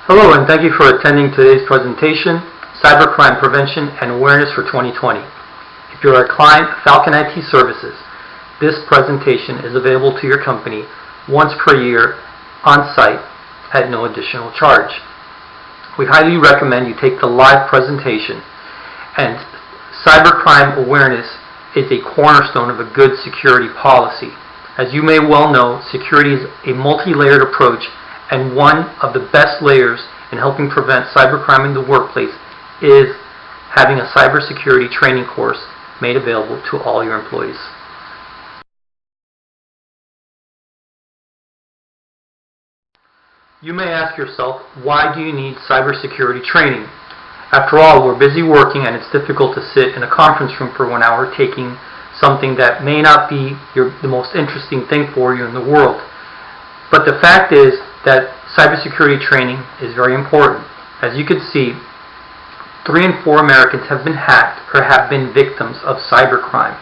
Hello, and thank you for attending today's presentation, Cybercrime Prevention and Awareness for 2020. If you're a client of Falcon IT Services, this presentation is available to your company once per year on-site at no additional charge. We highly recommend you take the live presentation, and cybercrime awareness is a cornerstone of a good security policy. As you may well know, security is a multi-layered approach, and one of the best layers in helping prevent cybercrime in the workplace is having a cybersecurity training course made available to all your employees. You may ask yourself, why do you need cybersecurity training? After all, we're busy working, and it's difficult to sit in a conference room for 1 hour taking something that may not be the most interesting thing for you in the world. But the fact is that cybersecurity training is very important. As you can see, 3 in 4 Americans have been hacked or have been victims of cybercrime.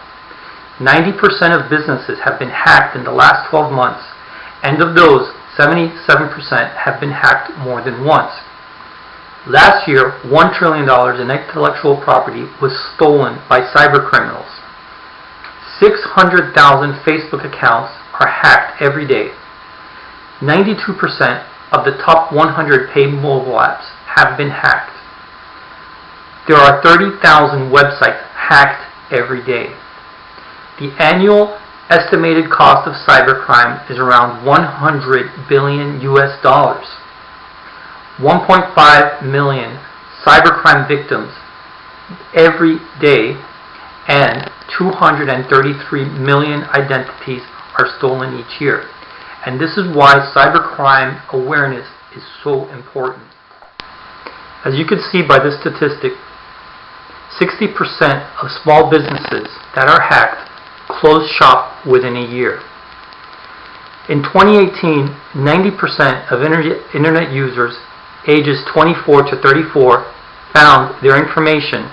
90% of businesses have been hacked in the last 12 months, and of those, 77% have been hacked more than once. Last year, $1 trillion in intellectual property was stolen by cybercriminals. 600,000 Facebook accounts are hacked every day. 92% of the top 100 paid mobile apps have been hacked. There are 30,000 websites hacked every day. The annual estimated cost of cybercrime is around $100 billion US. 1.5 million cybercrime victims every day, and 233 million identities are stolen each year. And this is why cybercrime awareness is so important. As you can see by this statistic, 60% of small businesses that are hacked close shop within a year. In 2018, 90% of internet users ages 24 to 34 found their information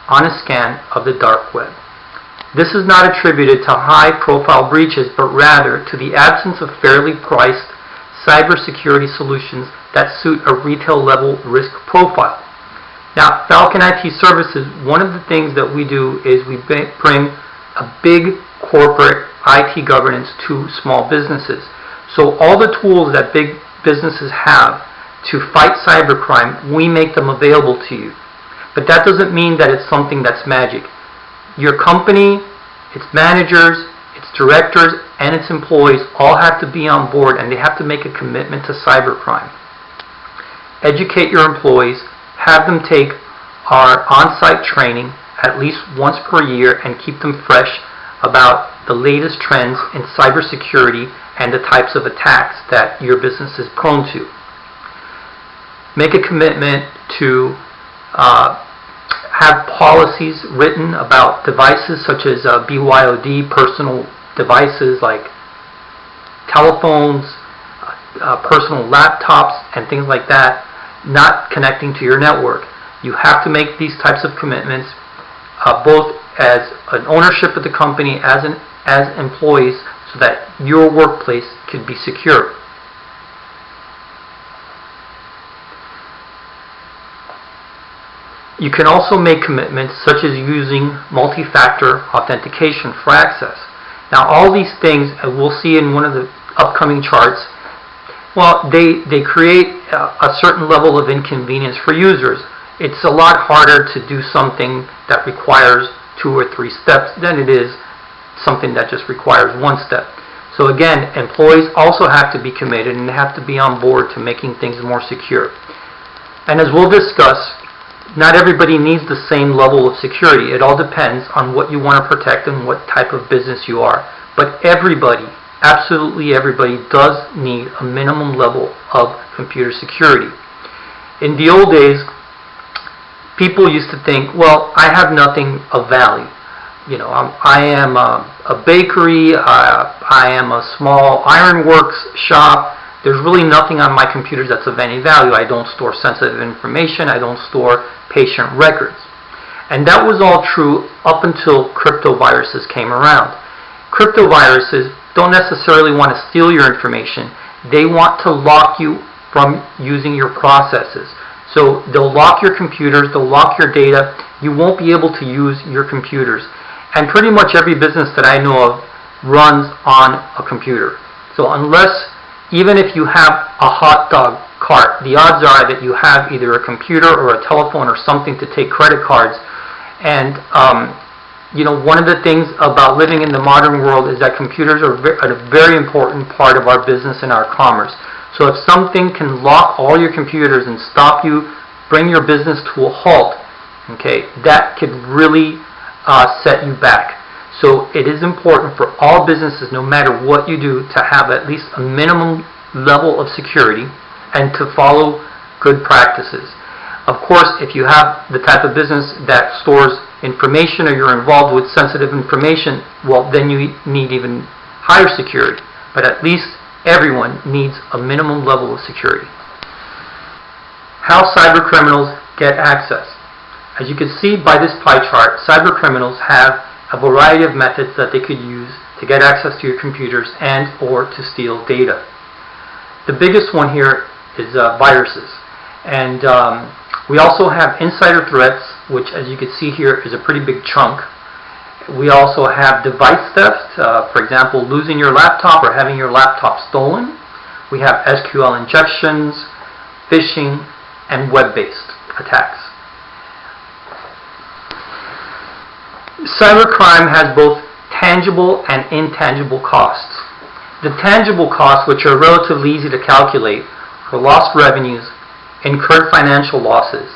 on a scan of the dark web. This is not attributed to high-profile breaches, but rather to the absence of fairly priced cybersecurity solutions that suit a retail-level risk profile. Now, Falcon IT Services, one of the things that we do is we bring a big corporate IT governance to small businesses. So all the tools that big businesses have to fight cybercrime, we make them available to you. But that doesn't mean that it's something that's magic. Your company, its managers, its directors, and its employees all have to be on board, and they have to make a commitment to cybercrime. Educate your employees, have them take our on-site training at least once per year, and keep them fresh about the latest trends in cybersecurity and the types of attacks that your business is prone to. Make a commitment to have policies written about devices such as BYOD, personal devices like telephones, personal laptops, and things like that, not connecting to your network. You have to make these types of commitments, both as an ownership of the company, as employees, so that your workplace can be secure. You can also make commitments such as using multi-factor authentication for access. Now, all these things, we'll see in one of the upcoming charts, well, they create a certain level of inconvenience for users. It's a lot harder to do something that requires 2 or 3 steps than it is something that just requires 1 step. So again, employees also have to be committed, and they have to be on board to making things more secure. And as we'll discuss, not everybody needs the same level of security. It all depends on what you want to protect and what type of business you are. But everybody, absolutely everybody, does need a minimum level of computer security. In the old days, people used to think, well, I have nothing of value. You know, I am a bakery, I am a small ironworks shop. There's really nothing on my computers that's of any value. I don't store sensitive information. I don't store patient records. And that was all true up until cryptoviruses came around. Cryptoviruses don't necessarily want to steal your information. They want to lock you from using your processes. So they'll lock your computers, they'll lock your data. You won't be able to use your computers. And pretty much every business that I know of runs on a computer. So even if you have a hot dog cart, the odds are that you have either a computer or a telephone or something to take credit cards. And one of the things about living in the modern world is that computers are a very important part of our business and our commerce. So if something can lock all your computers and stop you, bring your business to a halt, okay, that could really set you back. So it is important for all businesses, no matter what you do, to have at least a minimum level of security and to follow good practices. Of course, if you have the type of business that stores information or you're involved with sensitive information, well, then you need even higher security. But at least everyone needs a minimum level of security. How cyber criminals get access. As you can see by this pie chart, cyber criminals have a variety of methods that they could use to get access to your computers and or to steal data. The biggest one here is viruses. And we also have insider threats, which as you can see here is a pretty big chunk. We also have device theft, for example, losing your laptop or having your laptop stolen. We have SQL injections, phishing, and web-based attacks. Cybercrime has both tangible and intangible costs. The tangible costs, which are relatively easy to calculate, are lost revenues, incurred financial losses,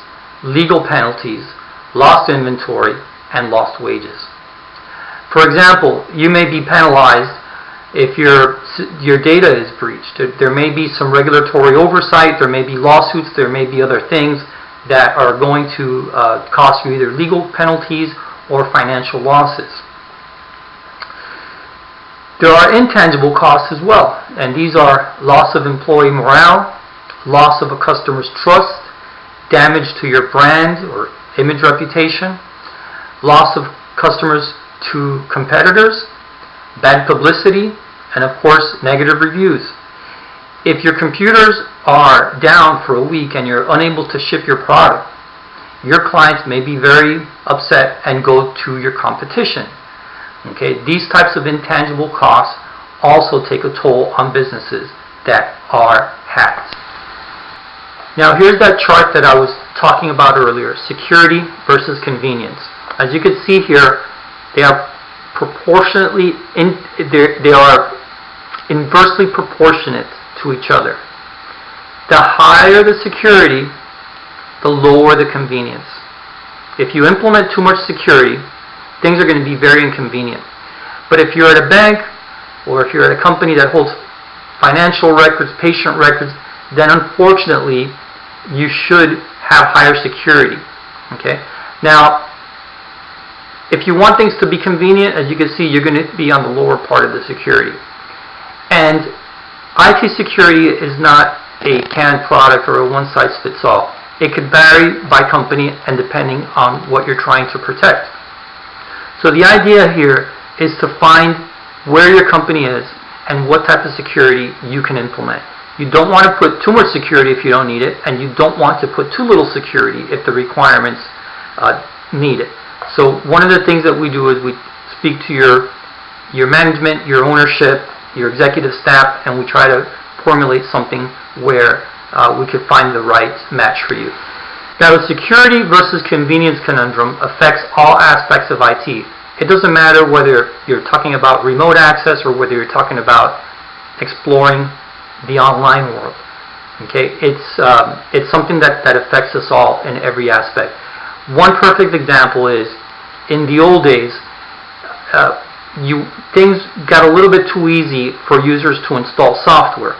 legal penalties, lost inventory, and lost wages. For example, you may be penalized if your data is breached. There may be some regulatory oversight, there may be lawsuits, there may be other things that are going to cost you either legal penalties or financial losses. There are intangible costs as well, and these are loss of employee morale, loss of a customer's trust, damage to your brand or image reputation, loss of customers to competitors, bad publicity, and of course negative reviews. If your computers are down for a week and you're unable to ship your product, your clients may be very upset and go to your competition. Okay, these types of intangible costs also take a toll on businesses that are hacked. Now here's that chart that I was talking about earlier, security versus convenience. As you can see here, they are inversely proportionate to each other. The higher the security, the lower the convenience. If you implement too much security, things are going to be very inconvenient. But if you're at a bank or if you're at a company that holds financial records, patient records, then unfortunately you should have higher security. Okay? Now, if you want things to be convenient, as you can see, you're going to be on the lower part of the security. And IT security is not a canned product or a one-size-fits-all. It could vary by company and depending on what you're trying to protect. So the idea here is to find where your company is and what type of security you can implement. You don't want to put too much security if you don't need it, and you don't want to put too little security if the requirements need it. So one of the things that we do is we speak to your management, your ownership, your executive staff, and we try to formulate something where we could find the right match for you. Now, the security versus convenience conundrum affects all aspects of IT. It doesn't matter whether you're talking about remote access or whether you're talking about exploring the online world. Okay, it's something that affects us all in every aspect. One perfect example is, in the old days, things got a little bit too easy for users to install software.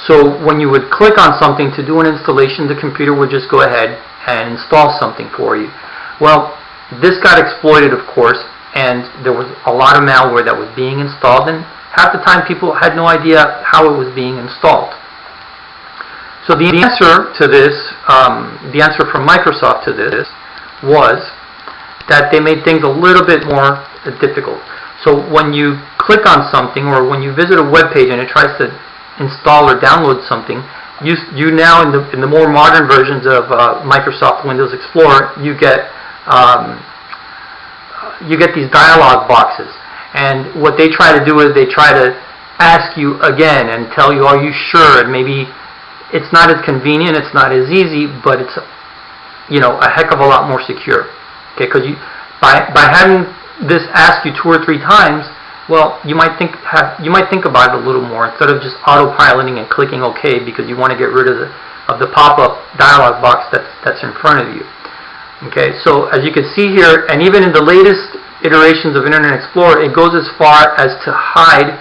So when you would click on something to do an installation, the computer would just go ahead and install something for you. Well, this got exploited, of course, and there was a lot of malware that was being installed, and half the time people had no idea how it was being installed. So the answer to this, the answer from Microsoft to this was that they made things a little bit more difficult. So when you click on something or when you visit a web page and it tries to install or download something, you now in the more modern versions of Microsoft Windows Explorer, you get these dialog boxes, and what they try to do is they try to ask you again and tell you, are you sure? And maybe it's not as convenient, it's not as easy, but it's a heck of a lot more secure. Okay, because by having this ask you 2 or 3 times, well, you might think about it a little more instead of just autopiloting and clicking OK because you want to get rid of the pop-up dialog box that's in front of you. Okay, so as you can see here, and even in the latest iterations of Internet Explorer, it goes as far as to hide,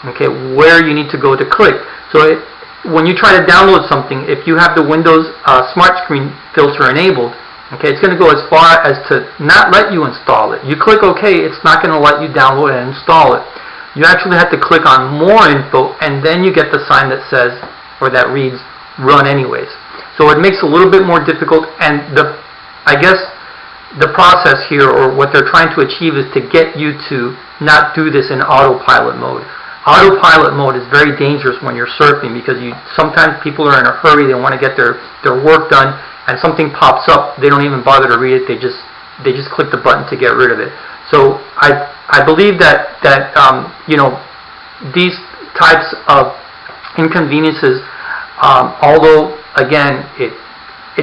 okay, where you need to go to click. So when you try to download something, if you have the Windows Smart Screen filter enabled, okay, it's going to go as far as to not let you install it. You click OK, it's not going to let you download and install it. You actually have to click on More Info, and then you get the sign that says, or that reads, Run Anyways. So it makes it a little bit more difficult, and I guess the process here, or what they're trying to achieve, is to get you to not do this in autopilot mode. Autopilot mode is very dangerous when you're surfing because sometimes people are in a hurry, they want to get their work done, and something pops up, they don't even bother to read it, they just click the button to get rid of it. So I believe that these types of inconveniences, although again it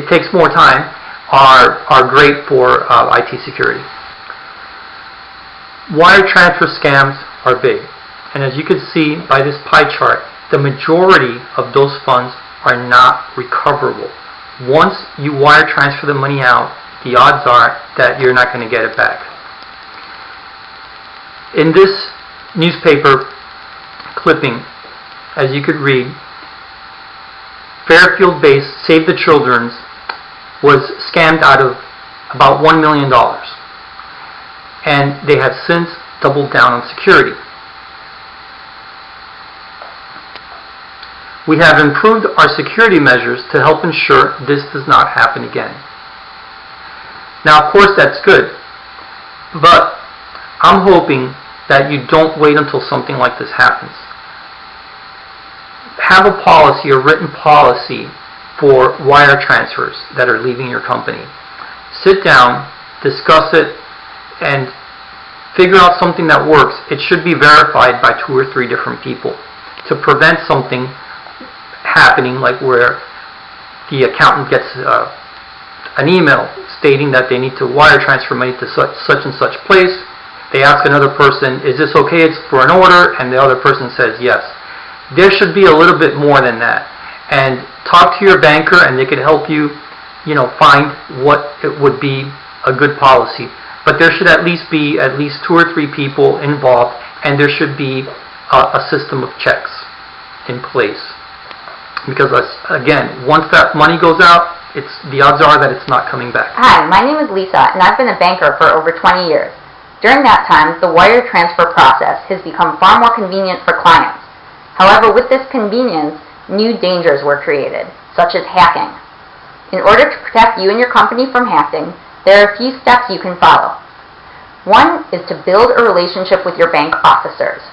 takes more time, are great for IT security. Wire transfer scams are big, and as you can see by this pie chart, the majority of those funds are not recoverable. Once you wire transfer the money out, the odds are that you're not going to get it back. In this newspaper clipping, as you could read, Fairfield-based Save the Children's was scammed out of about $1 million, and they have since doubled down on security. We have improved our security measures to help ensure this does not happen again. Now, of course, that's good, but I'm hoping that you don't wait until something like this happens. Have a policy, a written policy, for wire transfers that are leaving your company. Sit down, discuss it, and figure out something that works. It should be verified by 2 or 3 different people to prevent something happening, like where the accountant gets an email stating that they need to wire transfer money to such and such place. They ask another person, is this okay, it's for an order, and the other person says yes. There should be a little bit more than that. And talk to your banker, and they could help you, find what it would be a good policy. But there should at least be 2 or 3 people involved, and there should be a system of checks in place. Because again, once that money goes out, the odds are that it's not coming back. Hi, my name is Lisa, and I've been a banker for over 20 years. During that time, the wire transfer process has become far more convenient for clients. However, with this convenience, new dangers were created, such as hacking. In order to protect you and your company from hacking, there are a few steps you can follow. One is to build a relationship with your bank officers.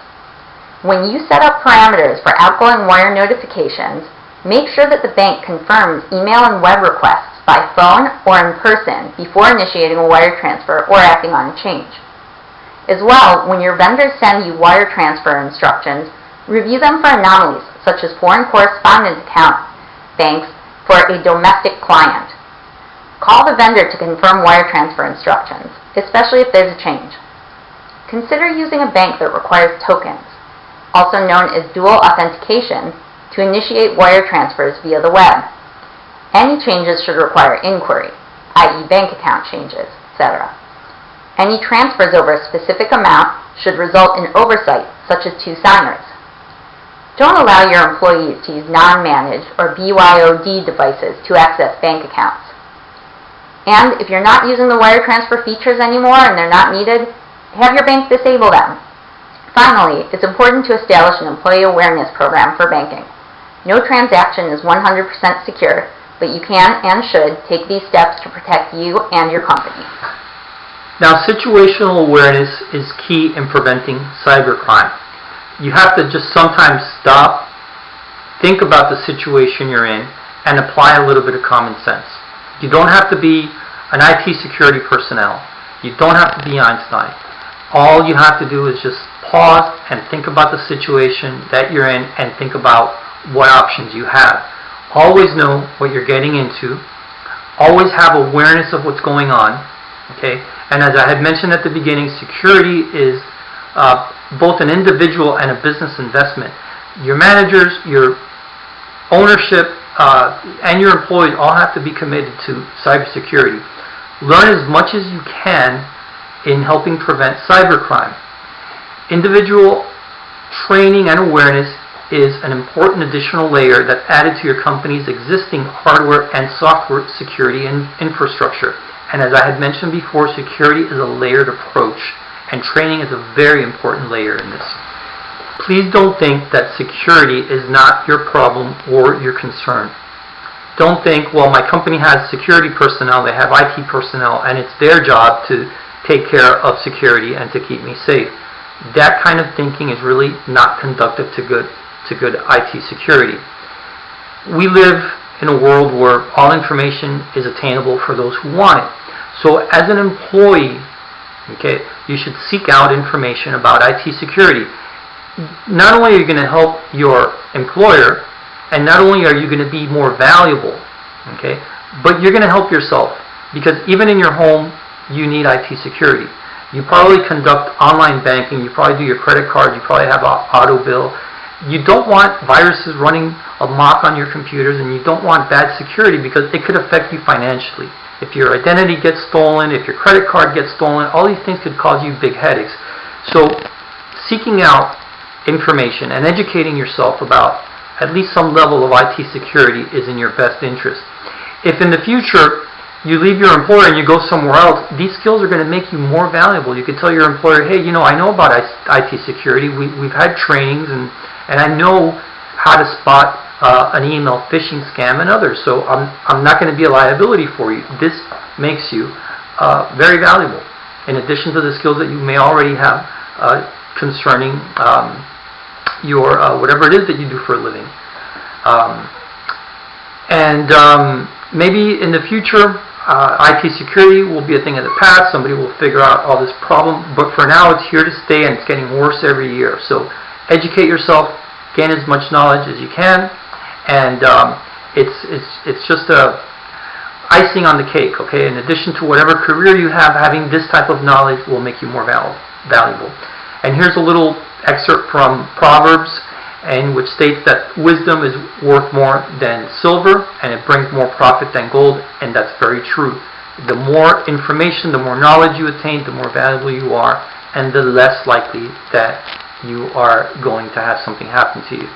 When you set up parameters for outgoing wire notifications, make sure that the bank confirms email and web requests by phone or in person before initiating a wire transfer or acting on a change. As well, when your vendors send you wire transfer instructions, review them for anomalies, such as foreign correspondent account banks for a domestic client. Call the vendor to confirm wire transfer instructions, especially if there's a change. Consider using a bank that requires tokens, also known as dual authentication, to initiate wire transfers via the web. Any changes should require inquiry, i.e. bank account changes, etc. Any transfers over a specific amount should result in oversight, such as 2 signers. Don't allow your employees to use non-managed or BYOD devices to access bank accounts. And if you're not using the wire transfer features anymore and they're not needed, have your bank disable them. Finally, it's important to establish an employee awareness program for banking. No transaction is 100% secure, but you can and should take these steps to protect you and your company. Now, situational awareness is key in preventing cybercrime. You have to just sometimes stop, think about the situation you're in and apply a little bit of common sense. You don't have to be an IT security personnel. You don't have to be Einstein. All you have to do is just pause and think about the situation that you're in and think about what options you have. Always know what you're getting into. Always have awareness of what's going on. Okay? And as I had mentioned at the beginning, security is both an individual and a business investment. Your managers, your ownership, and your employees all have to be committed to cybersecurity. Learn as much as you can in helping prevent cybercrime. Individual training and awareness is an important additional layer that's added to your company's existing hardware and software security and infrastructure. And as I had mentioned before, security is a layered approach, and training is a very important layer in this. Please don't think that security is not your problem or your concern. Don't think, well, my company has security personnel, they have IT personnel, and it's their job to take care of security and to keep me safe. That kind of thinking is really not conducive to good IT security. We live in a world where all information is attainable for those who want it. So as an employee, okay, you should seek out information about IT security. Not only are you going to help your employer, and not only are you going to be more valuable, okay, but you're going to help yourself, because even in your home, you need IT security. You probably conduct online banking, you probably do your credit card, you probably have an auto bill. You don't want viruses running amok on your computers, and you don't want bad security because it could affect you financially. If your identity gets stolen, if your credit card gets stolen, all these things could cause you big headaches. So seeking out information and educating yourself about at least some level of IT security is in your best interest. If in the future you leave your employer and you go somewhere else, these skills are going to make you more valuable. You can tell your employer, hey, I know about IT security. We've had trainings, and I know how to spot an email phishing scam and others. So I'm not going to be a liability for you. This makes you very valuable, in addition to the skills that you may already have concerning your whatever it is that you do for a living. Maybe in the future, IT security will be a thing of the past. Somebody will figure out all this problem, but for now it's here to stay, and it's getting worse every year. So educate yourself, gain as much knowledge as you can, and it's just a icing on the cake. Okay, in addition to whatever career you have, having this type of knowledge will make you more valuable. And here's a little excerpt from Proverbs, in which states that wisdom is worth more than silver, and it brings more profit than gold, and that's very true. The more information, the more knowledge you attain, the more valuable you are, and the less likely that you are going to have something happen to you.